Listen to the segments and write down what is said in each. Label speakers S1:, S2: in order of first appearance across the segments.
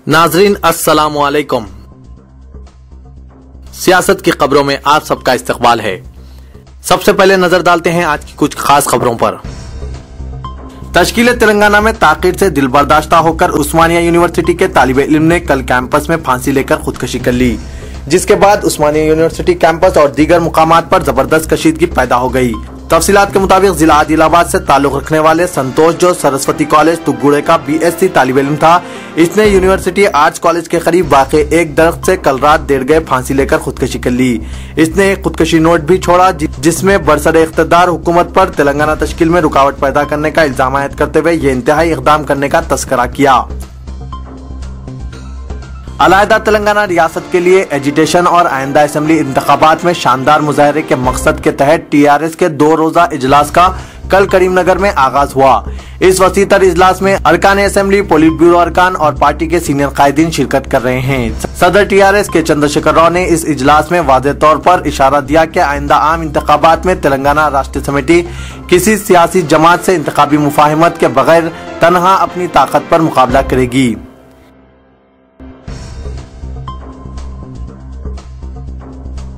S1: नाजरीन अस्सलामु अलैकुम। सियासत की खबरों में आप सबका इस्तकबाल है। सबसे पहले नजर डालते हैं आज की कुछ खास खबरों पर। तश्कील तेलंगाना में ताकीर से दिलबर्दाश्ता होकर उस्मानिया यूनिवर्सिटी के तालिब इल्म ने कल कैंपस में फांसी लेकर खुदकुशी कर ली, जिसके बाद उस्मानिया यूनिवर्सिटी कैंपस और दीगर मुकामात पर जबरदस्त कशीदगी पैदा हो गई। तफसीलात के मुताबिक जिला आदिलाबाद से ताल्लुक रखने वाले संतोष, जो सरस्वती कॉलेज तुगुड़े का BSc तालिब इल्म था, इसने यूनिवर्सिटी आर्ट्स कॉलेज के करीब वाक़े एक दरख्त से कल रात देर गए फांसी लेकर खुदकुशी कर ली। इसने एक खुदकुशी नोट भी छोड़ा जिसमें बरसर इख्तिदार हुकूमत पर तेलंगाना तश्कील में रुकावट पैदा करने का इल्जाम आयद करते हुए ये इंतहाई इक़दाम करने का तस्करा किया। अलहदा तेलंगाना रियासत के लिए एजिटेशन और आइंदा असेंबली इंतखाबात में शानदार मुजाहरे के मकसद के तहत TRS के 2 रोजा इजलास का कल करीमनगर में आगाज हुआ। इस वसीतर इजलास में अरकान असेंबली, पोलिट ब्यूरो अरकान और पार्टी के सीनियर कायदीन शिरकत कर रहे हैं। सदर TRS के चंद्रशेखर राव ने इस इजलास में वाज़ेह तौर पर इशारा दिया कि आइंदा आम इंतखाबात में तेलंगाना राष्ट्रीय समिति किसी सियासी जमात से इंतखाबी मुफाहिमत के बगैर तनहा अपनी ताकत पर मुकाबला करेगी।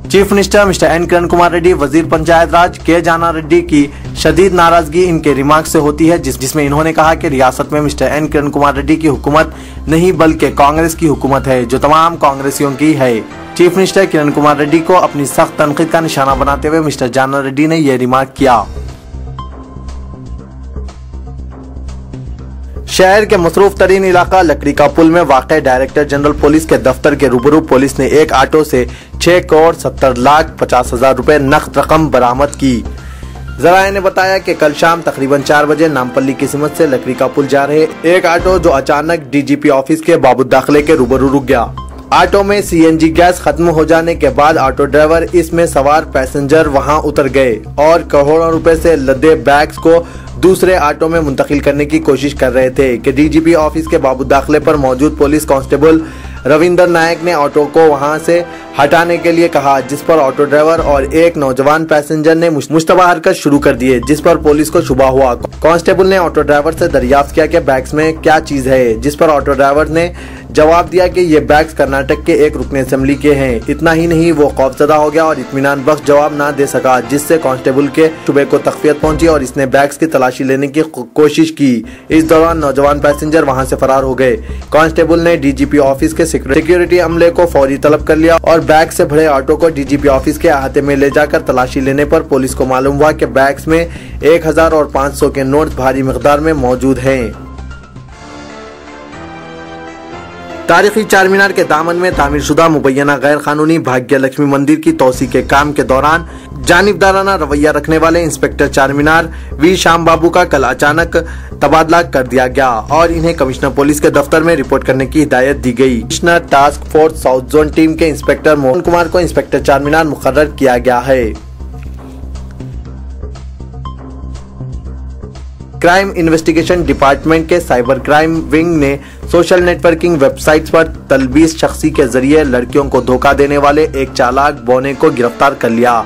S1: Chief minister mister N Kiran Kumar Reddy, वजीर पंचायत राज के जाना रेड्डी की शदीद नाराजगी इनके रिमार्क से होती है, जिसमें इन्होंने कहा कि रियासत में मिस्टर N किरण कुमार रेड्डी की हुकूमत नहीं बल्कि कांग्रेस की हुकूमत है, जो तमाम कांग्रेसियों की है। चीफ मिनिस्टर किरण कुमार रेड्डी को अपनी सख्त तनकीद का निशाना बनाते हुए मिस्टर जाना रेड्डी ने यह रिमार्क किया। शहर के मसरूफ तरीन इलाका लकड़ी का पुल में वाक़ डायरेक्टर जनरल पुलिस के दफ्तर के रूबरू पुलिस ने एक ऑटो से 6,70,50,000 रुपए नकद रकम बरामद की। जराये ने बताया कि कल शाम तकरीबन 4 बजे नामपल्ली की सिमत से लकड़ी का पुल जा रहे एक ऑटो जो अचानक DGP ऑफिस के बाबूदाखिले के रूबरू रुक गया। ऑटो में CNG गैस खत्म हो जाने के बाद ऑटो ड्राइवर, इसमें सवार पैसेंजर वहां उतर गए और करोड़ों रुपए से लदे बैग्स को दूसरे ऑटो में मुंतकिल करने की कोशिश कर रहे थे कि DGP ऑफिस के बाबूदाखिले पर मौजूद पुलिस कांस्टेबल रविंदर नायक ने ऑटो को वहां से हटाने के लिए कहा, जिस पर ऑटो ड्राइवर और एक नौजवान पैसेंजर ने मुश्तबा हरकत शुरू कर दिए, जिस पर पुलिस को शुबा हुआ। कांस्टेबल ने ऑटो ड्राइवर से दरियाफ्त किया कि बैग्स में क्या चीज है, जिस पर ऑटो ड्राइवर ने जवाब दिया कि ये बैग्स कर्नाटक के एक रुकन असेंबली के हैं। इतना ही नहीं, वो खौफजदा हो गया और इत्मीनान बख्श जवाब ना दे सका, जिससे कांस्टेबल के शुबे को तख्फियत पहुंची और इसने बैग्स की तलाशी लेने की कोशिश की। इस दौरान नौजवान पैसेंजर वहां से फरार हो गए। कांस्टेबल ने DGP ऑफिस के सिक्योरिटी अमले को फौरी तलब कर लिया और बैग से भरे ऑटो को DGP ऑफिस के अहाते में ले जाकर तलाशी लेने पर पुलिस को मालूम हुआ कि बैग्स में 1000 और 500 के नोट भारी मिकदार में मौजूद हैं। तारीखी चारमीनार के दामन में तामीरशुदा मुबैना गैर कानूनी भाग्य लक्ष्मी मंदिर की तोसी के काम के दौरान जानिबदाराना रवैया रखने वाले इंस्पेक्टर चारमीनार V श्याम बाबू का कल अचानक तबादला कर दिया गया और इन्हें कमिश्नर पुलिस के दफ्तर में रिपोर्ट करने की हिदायत दी गई। Commissioner task force south zone team के इंस्पेक्टर मोहन कुमार को इंस्पेक्टर चारमीनार मुकर्रर किया गया है। क्राइम इन्वेस्टिगेशन डिपार्टमेंट के साइबर क्राइम विंग ने सोशल नेटवर्किंग वेबसाइट्स पर तलबीस शख्सी के जरिए लड़कियों को धोखा देने वाले एक चालाक बौने को गिरफ्तार कर लिया।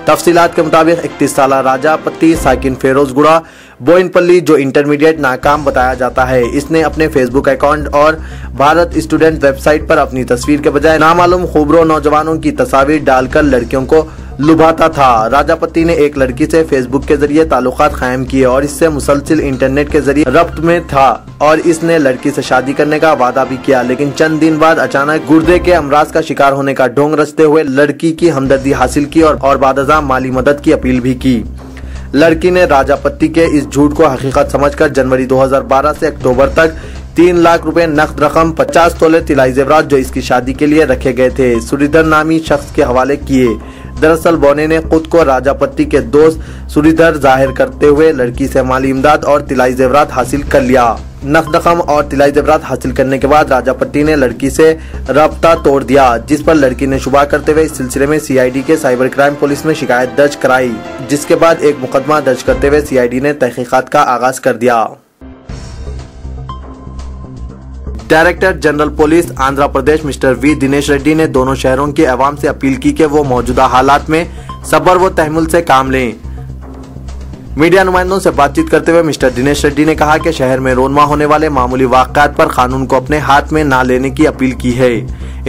S1: तफसीलात के मुताबिक 31 साल राजापत्ती साकिन फेरोजगुड़ा बोइनपल्ली, जो इंटरमीडिएट नाकाम बताया जाता है, इसने अपने फेसबुक अकाउंट और भारत स्टूडेंट वेबसाइट पर अपनी तस्वीर के बजाय नामालूम खूबरो नौजवानों की तस्वीर डालकर लड़कियों को लुभाता था। राजापत्ती ने एक लड़की से फेसबुक के जरिए ताल्लुकात कायम किए और इससे मुसलसिल इंटरनेट के जरिए रब्त में था और इसने लड़की से शादी करने का वादा भी किया, लेकिन चंद दिन बाद अचानक गुर्दे के अमराज का शिकार होने का ढोंग रचते हुए लड़की की हमदर्दी हासिल की और बादशाह माली मदद की अपील भी की। लड़की ने राजापत्ती के इस झूठ को हकीकत समझकर जनवरी 2012 से अक्टूबर तक 3 लाख रुपए नकद रकम, 50 तोले तिलाई जेवरात जो इसकी शादी के लिए रखे गए थे, सुरीधर नामी शख्स के हवाले किए। दरअसल बौने ने खुद को राजापत्ती के दोस्त सुरीधर जाहिर करते हुए लड़की से माली इमदाद और तिलाई जेवरात हासिल कर लिया। नकद रकम और तिलाई जेवरात हासिल करने के बाद राजापत्ती ने लड़की से राब्ता तोड़ दिया, जिस पर लड़की ने शुबा करते हुए इस सिलसिले में CID के साइबर क्राइम पुलिस में शिकायत दर्ज कराई, जिसके बाद एक मुकदमा दर्ज करते हुए CID ने तहकीकात का आगाज कर दिया। Director general police Andhra Pradesh mister V Dinesh Reddy ने दोनों शहरों के अवाम से अपील की कि वो मौजूदा हालात में सब्र व तहम्मुल से काम लें। मीडिया नुमाइंदों से बातचीत करते हुए मिस्टर दिनेश रेड्डी ने कहा कि शहर में रोजमर्रा होने वाले मामूली वाक़यात पर कानून को अपने हाथ में न लेने की अपील की है।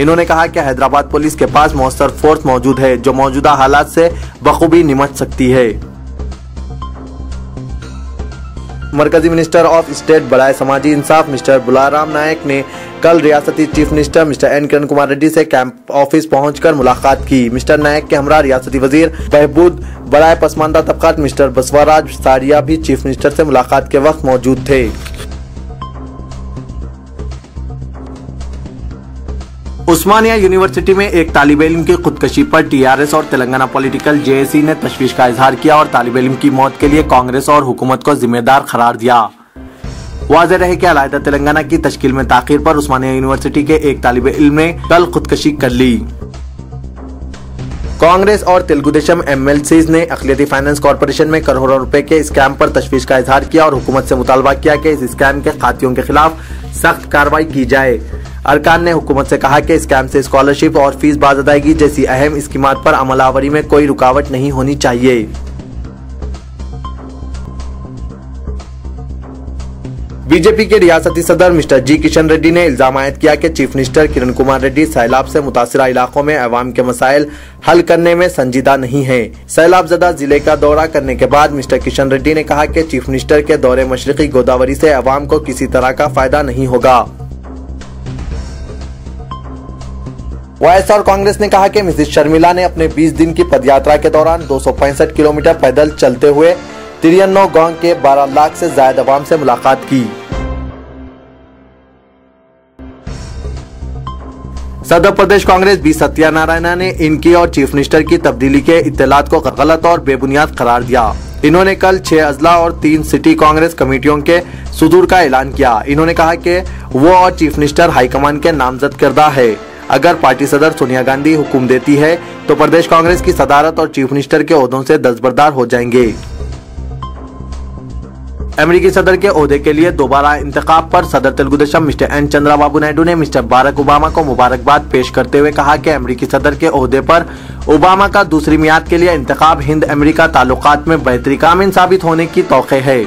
S1: इन्होंने कहा कि हैदराबाद पुलिस के पास मौसर फोर्स मौजूद है जो मौजूदा हालात से बखूबी निपट सकती है। मरकजी मिनिस्टर ऑफ स्टेट बराए समाजी इंसाफ मिस्टर बुलाराम नायक ने कल रियासती chief minister mister N Kiran Kumar Reddy से कैंप ऑफिस पहुंचकर मुलाकात की। मिस्टर नायक के हमरा रियासती वजीर बहबूद बराए पसमानदा तबकात मिस्टर बसवराज सारिया भी चीफ मिनिस्टर से मुलाकात के वक्त मौजूद थे। उस्मानिया यूनिवर्सिटी में एक तालिब इल्म की खुदकशी पर टीआरएस और तेलंगाना पॉलिटिकल जेएसी ने तशवीश का इजहार किया और तालिब इल्म की मौत के लिए कांग्रेस और हुकूमत को जिम्मेदार करार दिया। वाज़ेह रहे कि अलहदा तेलंगाना की तश्कील में ताखीर पर उस्मानिया यूनिवर्सिटी के एक तालिब इल्म ने कल खुदकशी कर ली। कांग्रेस और तेलुगु देशम एमएलसीज ने अक़लियती फाइनेंस कॉरपोरेशन में करोड़ों रुपए के स्कैम पर तशवीश का इजहार किया और हुकूमत से मुतालबा किया कि इस स्कैम के खातियों के खिलाफ सख्त कार्रवाई की जाए। अरकान ने हुकूमत से कहा कि स्कैम से स्कॉलरशिप और फीस बाज अदायगी जैसी अहम स्कीमात पर अमलावरी में कोई रुकावट नहीं होनी चाहिए। बीजेपी के रियासती सदर मिस्टर जी किशन रेड्डी ने इल्जाम आयद किया कि चीफ मिनिस्टर किरण कुमार रेड्डी सैलाब से मुतासिरा इलाकों में अवाम के मसाइल हल करने में संजीदा नहीं है। सैलाब ज़दा जिले का दौरा करने के बाद मिस्टर किशन रेड्डी ने कहा कि चीफ मिनिस्टर के दौरे मशरिकी गोदावरी से अवाम को किसी तरह का फायदा नहीं होगा। वाईएसआर कांग्रेस ने कहा कि मिसेस शर्मिला ने अपने 20 दिन की पदयात्रा के दौरान 265 किलोमीटर पैदल चलते हुए 93 गांव के 12 लाख से ज्यादा अवाम से मुलाकात की। सदर प्रदेश कांग्रेस बी सत्यानारायणा ने इनकी और चीफ मिनिस्टर की तब्दीली के इत्तलात को गलत और बेबुनियाद करार दिया। इन्होंने कल 6 अजला और 3 सिटी कांग्रेस कमेटियों के सुदूर का ऐलान किया। इन्होंने कहा कि वो और चीफ मिनिस्टर हाईकमान के नामजद करदा है। अगर पार्टी सदर सोनिया गांधी हुक्म देती है तो प्रदेश कांग्रेस की सदारत और चीफ मिनिस्टर के ओहदों से दस्तबरदार हो जाएंगे। अमेरिकी सदर के ओहदे के लिए दोबारा इंतखाब पर सदर तेलुगु देशम मिस्टर एन चंद्रबाबू नायडू ने मिस्टर बाराक ओबामा को मुबारकबाद पेश करते हुए कहा कि अमेरिकी सदर के ओहदे पर ओबामा का दूसरी मियाद के लिए इंतखाब हिंद अमेरिका ताल्लुकात में बेहतरी का अमीन साबित होने की तौक़े है।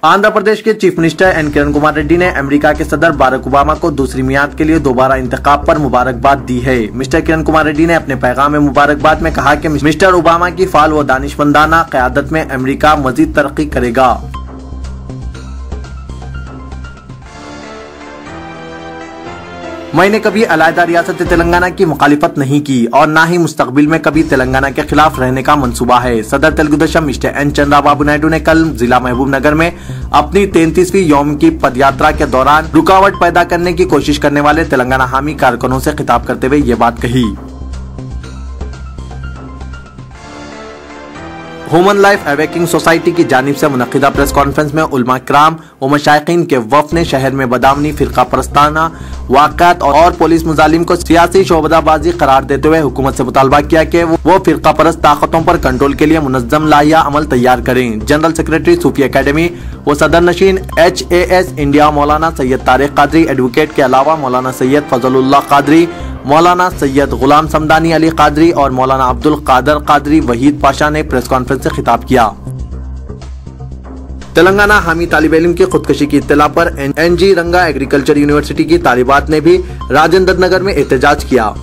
S1: आंध्र प्रदेश के chief minister N Kiran Kumar Reddy ने अमेरिका के सदर बाराक ओबामा को दूसरी मियाद के लिए दोबारा इंतखाब पर मुबारकबाद दी है। मिस्टर किरण कुमार रेड्डी ने अपने पैगाम में मुबारकबाद में कहा कि मिस्टर ओबामा की फाल व दानिशमंदाना क़यादत में अमेरिका मजीद तरक्की करेगा। मैंने कभी अलहदा रियासत तेलंगाना की मुखालिफत नहीं की और न ही मुस्तकबिल में कभी तेलंगाना के खिलाफ रहने का मंसूबा है। सदर तेलुगु देशम मिस्टर एन चंद्रबाबू नायडू ने कल जिला महबूब नगर में अपनी 33वीं यौम की पदयात्रा के दौरान रुकावट पैदा करने की कोशिश करने वाले तेलंगाना हामी कारकुनों से खिताब करते हुए ये बात कही। ह्यूमन लाइफ अवेकिंग सोसाइटी की जानिब से मुनक्किदा प्रेस कॉन्फ्रेंस में उलमा किराम व मशाइखीन के वफ़द ने शहर में बदावनी फिरका परस्ताना वाक़यात और पुलिस मुजालिम को सियासी शोबदाबाजी करार देते हुए हुकूमत से मुतालबा किया कि वो फिरका परस्त ताकतों पर कंट्रोल के लिए मुनज़्ज़म लाहिया अमल तैयार करें। जनरल सेक्रेटरी सूफी अकेडमी व सदर नशीन HAS India Maulana Syed Tariq Qadri advocate के अलावा मौलाना सैयद फजलुल्लाह कादरी, मौलाना सैयद गुलाम समदानी अली कादरी और मौलाना अब्दुल कादर कादरी वहीद पाशा ने प्रेस कॉन्फ्रेंस से खिताब किया। तेलंगाना हामी तालिब इल्म की खुदकशी की इत्तला पर NG रंगा एग्रीकल्चर यूनिवर्सिटी की तालिबात ने भी राजेंद्र नगर में एहतजाज किया।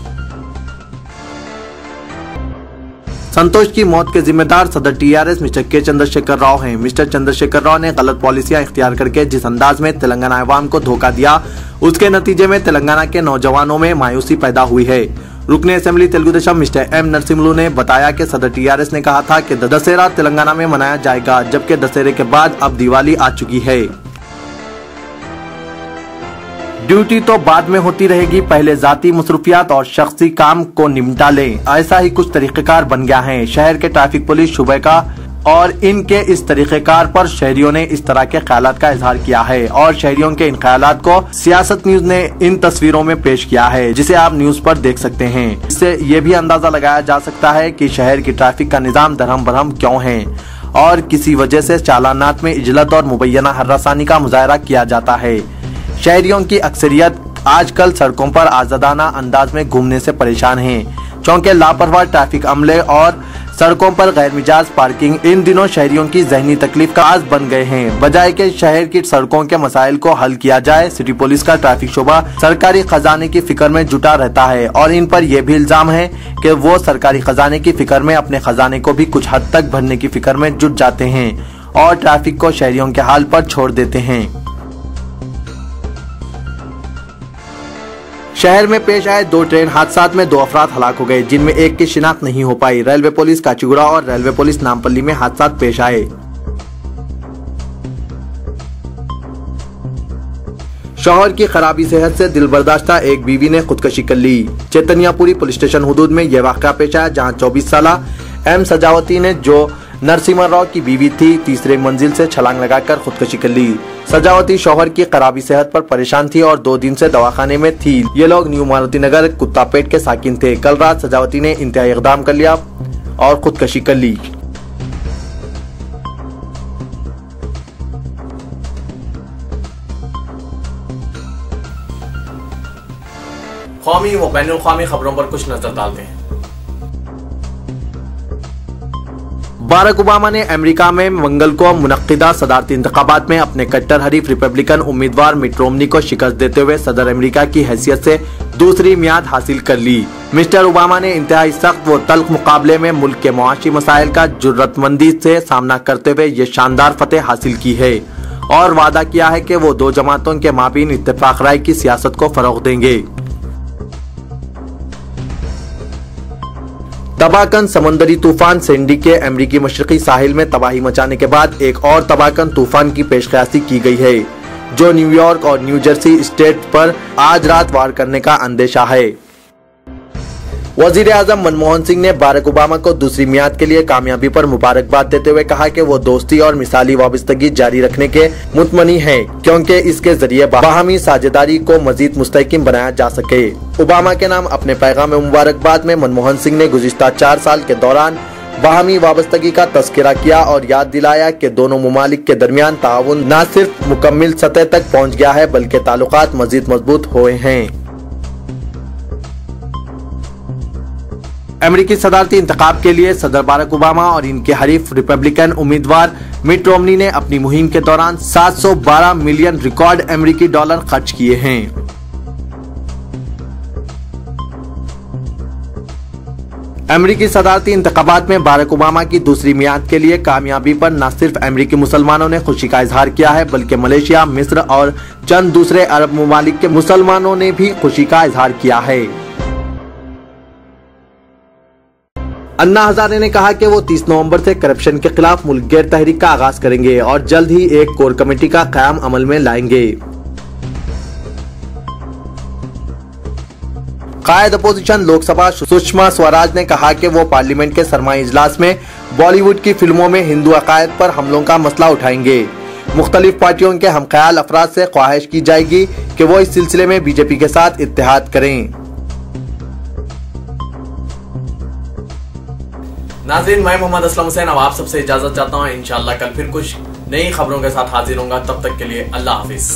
S1: संतोष की मौत के जिम्मेदार सदर TRS मिस्टर के चंद्रशेखर राव हैं। मिस्टर चंद्रशेखर राव ने गलत पॉलिसियां इख्तियार करके जिस अंदाज में तेलंगाना अवाम को धोखा दिया, उसके नतीजे में तेलंगाना के नौजवानों में मायूसी पैदा हुई है। रुकने assembly Telugu Desam mister M नरसिम्हलू ने बताया कि सदर TRS ने कहा था कि दशहरा तेलंगाना में मनाया जाएगा, जबकि दशहरे के बाद अब दिवाली आ चुकी है। ड्यूटी तो बाद में होती रहेगी, पहले जाती मसरूफियात और शख्सी काम को निपटा लें, ऐसा ही कुछ तरीक़ेकार बन गया है। शहर के ट्रैफिक पुलिस शुबे का और इनके इस तरीक़ेकार पर शहरियों ने इस तरह के ख्यालात का इजहार किया है और शहरियों के इन ख्यालात को सियासत न्यूज ने इन तस्वीरों में पेश किया है, जिसे आप न्यूज पर देख सकते हैं। इससे ये भी अंदाजा लगाया जा सकता है कि शहर की ट्रैफिक का निज़ाम दरहम बरहम क्यों है और किसी वजह से चालानात में इजलत और मुबैना हर्रासानी का मुजाहरा किया जाता है। शहरियों की अक्सरियत आजकल सड़कों पर आजादाना अंदाज में घूमने से परेशान है, चौंके लापरवाह ट्रैफिक अमले और सड़कों पर गैर मिजाज पार्किंग इन दिनों शहरियों की जहनी तकलीफ का आज बन गए हैं। बजाय के शहर की सड़कों के मसाइल को हल किया जाए, सिटी पुलिस का ट्रैफिक शोबा सरकारी खजाने की फिक्र में जुटा रहता है और इन पर यह भी इल्जाम है कि वो सरकारी खजाने की फिक्र में अपने खजाने को भी कुछ हद तक भरने की फिक्र में जुट जाते हैं और ट्रैफिक को शहरियों के हाल पर छोड़ देते हैं। शहर में पेश आए 2 ट्रेन हादसात में 2 अफराद हलाक हो गए, जिनमें एक की शिनाख्त नहीं हो पाई। रेलवे पुलिस काचीगुड़ा और रेलवे पुलिस नामपल्ली में हादसात पेश आए। शौहर की खराबी सेहत से दिलबर्दाश्ता एक बीवी ने खुदकशी कर ली। चैतन्यापुरी पुलिस स्टेशन हुदूद में यह वाक़या पेश आया, जहां 24 साला एम सजावती ने, जो नरसिम्हा राव की बीवी थी, तीसरे मंजिल से छलांग लगाकर खुदकशी कर ली। सजावती शौहर की खराबी सेहत पर परेशान थी और 2 दिन से दवाखाने में थी। ये लोग न्यू मारुति नगर कुत्तापेट के साकिन थे। कल रात सजावती ने इंतहाई इक़दाम कर लिया और खुदकशी कर ली।
S2: कौमी व बैनुल-अक़वामी खबरों पर कुछ नजर डालते हैं।
S1: बाराक ओबामा ने अमेरिका में मंगल को मुनक्किदा सदारती इंतखाबात में अपने कट्टर हरीफ रिपब्लिकन उम्मीदवार मिट रोमनी को शिकस्त देते हुए सदर अमेरिका की हैसियत से दूसरी मियाद हासिल कर ली। मिस्टर ओबामा ने इंतहाई सख्त व तल्ख मुकाबले में मुल्क के मुआशी मसाइल का जुर्रतमंदी से सामना करते हुए ये शानदार फतेह हासिल की है और वादा किया है कि वो 2 जमातों के माबीन इत्तेफाक राय की सियासत को फरोग देंगे। तबाहकन समुद्री तूफान सैंडी के अमेरिकी मशरकी साहिल में तबाही मचाने के बाद एक और तबाहकन तूफान की पेशकशी की गई है, जो न्यूयॉर्क और न्यू जर्सी स्टेट पर आज रात वार करने का अंदेशा है। वजीर आजम मनमोहन सिंह ने बाराक ओबामा को दूसरी मियाद के लिए कामयाबी पर मुबारकबाद देते हुए कहा कि वो दोस्ती और मिसाली वाबस्तगी जारी रखने के मुतमनी हैं, क्योंकि इसके जरिए बाहमी साझेदारी को मजीद मुस्तहकम बनाया जा सके। ओबामा के नाम अपने पैगाम में मुबारकबाद में मनमोहन सिंह ने गुज़िश्ता 4 साल के दौरान बाहमी वाबस्तगी का तज़किरा किया और याद दिलाया कि दोनों मुमालिक के दरमियान ताउन न सिर्फ मुकम्मल सतह तक पहुँच गया है, बल्कि ताल्लुकात मजीद मजबूत हुए हैं। अमेरिकी सदारती इंतखाब के लिए सदर बाराक ओबामा और इनके हरीफ रिपब्लिकन उम्मीदवार मिट रोमनी ने अपनी मुहिम के दौरान 712 मिलियन रिकॉर्ड अमेरिकी डॉलर खर्च किए हैं। अमेरिकी सदारती इंतखाबात में बाराक ओबामा की दूसरी मियाद के लिए कामयाबी पर न सिर्फ अमेरिकी मुसलमानों ने खुशी का इजहार किया है, बल्कि मलेशिया, मिस्र और चंद दूसरे अरब ममालिक के मुसलमानों ने भी खुशी का इजहार किया है। अन्ना हजारे ने कहा कि वो 30 नवंबर से करप्शन के खिलाफ मुल्क गैर तहरीक का आगाज करेंगे और जल्द ही एक कोर कमेटी का क़याम अमल में लाएंगे। कायद अपोजिशन लोकसभा सुषमा स्वराज ने कहा कि वो पार्लियामेंट के सरमाई इजलास में बॉलीवुड की फिल्मों में हिंदू अकायद पर हमलों का मसला उठाएंगे। मुख्तलिफ पार्टियों के हमख्याल अफराद से ख्वाहिश की जाएगी कि वो इस सिलसिले में बीजेपी के साथ इत्तेहाद करें।
S2: नाज़रीन, मैं मोहम्मद असलम हुसैन अब आप सबसे इजाजत चाहता हूँ। इंशाअल्लाह कल फिर कुछ नई खबरों के साथ हाजिर होऊंगा। तब तक के लिए अल्लाह हाफिज।